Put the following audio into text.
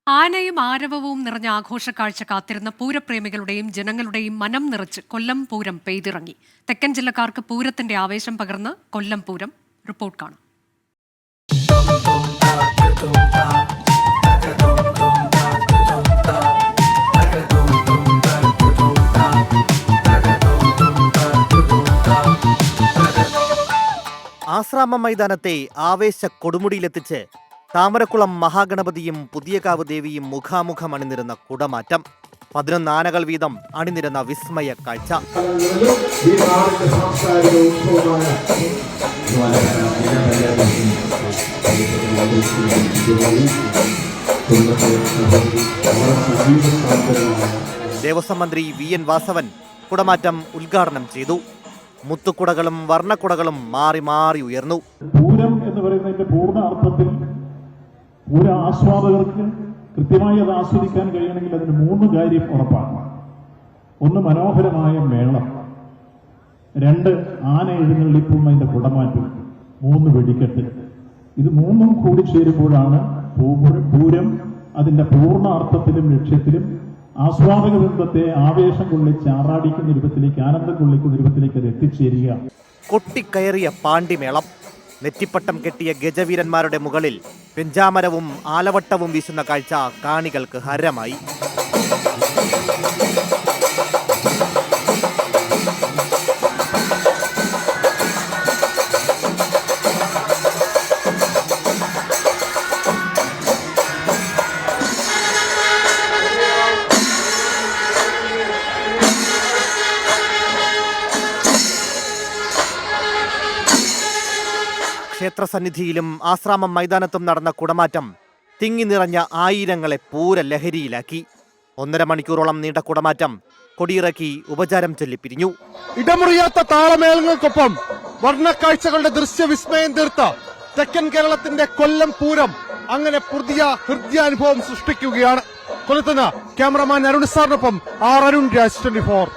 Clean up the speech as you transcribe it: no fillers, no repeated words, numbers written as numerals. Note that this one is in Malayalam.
ആനയും ആരവവും നിറഞ്ഞ ആഘോഷക്കാഴ്ച കാത്തിരുന്ന പൂരപ്രേമികളുടെയും ജനങ്ങളുടെയും മനം നിറച്ച് കൊല്ലം പൂരം പെയ്തിറങ്ങി. തെക്കൻ ജില്ലക്കാർക്ക് പൂരത്തിന്റെ ആവേശം പകർന്ന് കൊല്ലം പൂരം. റിപ്പോർട്ട് കാണാം. ആശ്രാമം മൈതാനത്തെ ആവേശ കൊടുമുടിയിലെത്തിച്ച് താമരക്കുളം മഹാഗണപതിയും പുതിയകാവ് ദേവിയും മുഖാമുഖം അണിനിരുന്ന കുടമാറ്റം. 11 ആനകൾ വീതം അണിനിരുന്ന വിസ്മയ കാഴ്ച. ദേവസ്വം മന്ത്രി VN വാസവൻ കുടമാറ്റം ഉദ്ഘാടനം ചെയ്തു. മുത്തുക്കുടകളും വർണ്ണക്കുടകളും മാറി മാറി ഉയർന്നു. പൂരം എന്ന് പറയുന്നതിന്റെ പൂർണ്ണ അർത്ഥത്തിൽ പൂര ആസ്വാദകർക്ക് കൃത്യമായി അത് ആസ്വദിക്കാൻ കഴിയണമെങ്കിൽ അതിന് 3 കാര്യം ഉറപ്പാണ്. 1, മനോഹരമായ മേളം. 2, ആന എഴുന്നള്ളിപ്പും അതിന്റെ കുടമാറ്റും. 3, വെടിക്കെട്ട്. ഇത് 3ഉം കൂടി ചേരുമ്പോഴാണ് പൂരം അതിന്റെ പൂർണ്ണ അർത്ഥത്തിലും ലക്ഷ്യത്തിലും ആസ്വാദക വൃന്ദത്തെ ആവേശം കൊള്ളിച്ച് ആറാടിക്കുന്ന രൂപത്തിലേക്ക്, ആനന്ദം കൊള്ളിക്കുന്ന രൂപത്തിലേക്ക് അത് എത്തിച്ചേരുക. കൊട്ടിക്കയറിയ പാണ്ടിമേളം. നെറ്റിപ്പട്ടം കെട്ടിയ ഗജവീരന്മാരുടെ മുകളിൽ പെഞ്ചാമരവും ആലവട്ടവും വീശുന്ന കാഴ്ച കാണികൾക്ക് ഹരമായി. ക്ഷേത്രസന്നിധിയിലും ആശ്രാമം മൈതാനത്തും നടന്ന കുടമാറ്റം തിങ്ങി നിറഞ്ഞ ആയിരങ്ങളെ പൂരലഹരിയിലാക്കി. 1.5 മണിക്കൂറോളം നീണ്ട കുടമാറ്റം കൊടിയിറക്കി ഉപചാരം ചൊല്ലിപ്പിരിഞ്ഞു. ഇടമുറിയാത്ത താളമേളങ്ങൾക്കൊപ്പം വർണ്ണക്കാഴ്ചകളുടെ ദൃശ്യവിസ്മയം തീർത്ത തെക്കൻ കേരളത്തിന്റെ കൊല്ലം പൂരം അങ്ങനെ പുതിയ ഹൃദയാനുഭവം സൃഷ്ടിക്കുകയാണ്. കൊല്ലത്തുനിന്ന് ക്യാമറമാൻ അരുൺ സാറിനൊപ്പം അരുൺ രാജ് 24.